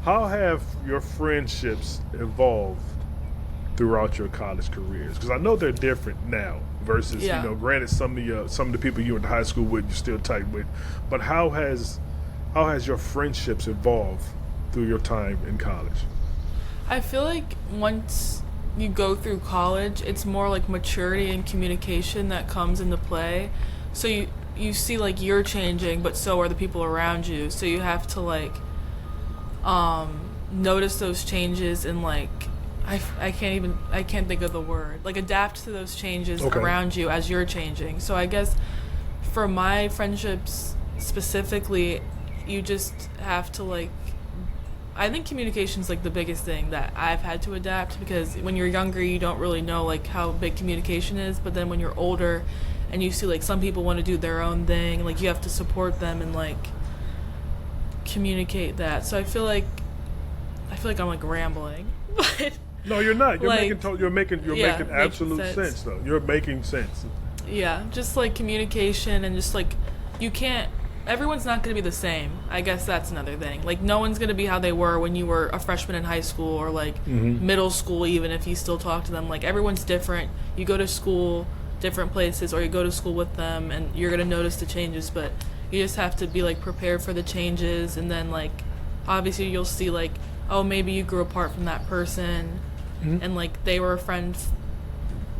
How have your friendships evolved throughout your college careers? Because I know they're different now versus, Yeah. granted some of the people you went to high school with, you're still tight with, but how has your friendships evolved through your time in college? I feel like once you go through college, it's more like maturity and communication that comes into play. So you see like you're changing, but so are the people around you. So you have to like notice those changes and like I can't think of the word, like adapt to those changes Okay. around you as you're changing. So I guess for my friendships specifically, you just have to like, I think communication's like the biggest thing that I've had to adapt, because when you're younger you don't really know like how big communication is, but then when you're older and you see like some people want to do their own thing, like you have to support them and like communicate that. So I feel like I'm like rambling, but No, you're not. You're like yeah, making making absolute sense though. You're making sense. yeah, just like communication and just like you can't. Everyone's not going to be the same. I guess that's another thing. Like no one's going to be how they were when you were a freshman in high school or like middle school, even if you still talk to them. Like everyone's different. You go to school different places, or you go to school with them, and you're going to notice the changes. But you just have to be like prepared for the changes, and then like obviously you'll see like, oh, maybe you grew apart from that person, and like they were a friend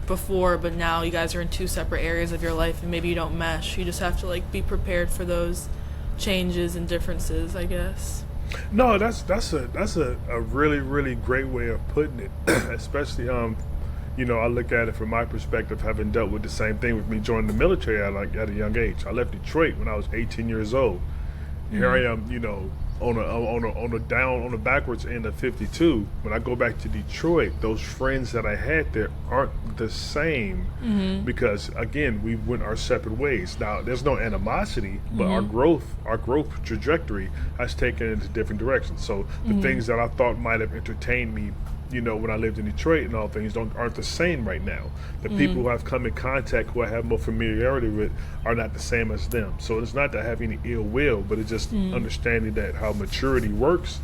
before, but now you guys are in two separate areas of your life and maybe you don't mesh. You just have to like be prepared for those changes and differences, I guess. No, that's a really really great way of putting it. Especially I look at it from my perspective, having dealt with the same thing with me joining the military at a young age. I left Detroit when I was 18 years old. Here I am, on the backwards end of 52. When I go back to Detroit, those friends that I had there aren't the same because again we went our separate ways. Now there's no animosity, but our growth trajectory has taken into different directions. So the things that I thought might have entertained me, when I lived in Detroit and all things aren't the same right now. The people who I've come in contact, who I have more familiarity with, are not the same as them. So it's not to have any ill will, but it's just understanding that how maturity works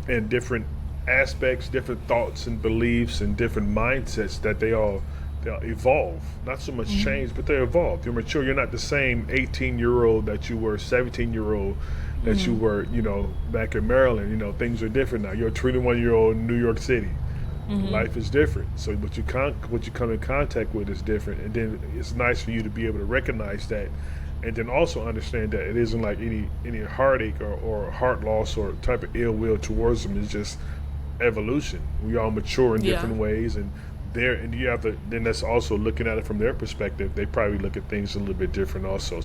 and different aspects, different thoughts and beliefs and different mindsets, that they'll evolve. Not so much change, but they evolve. You're mature. You're not the same 18-year-old that you were, 17-year-old that you were, back in Maryland. Things are different now. You're a 21-year-old in New York City. Life is different. So what you come in contact with is different, and then it's nice for you to be able to recognize that, and then also understand that it isn't like any heartache or heart loss or type of ill will towards them. It's just evolution. We all mature in Yeah. different ways, and you have to. Then that's also looking at it from their perspective. They probably look at things a little bit different also.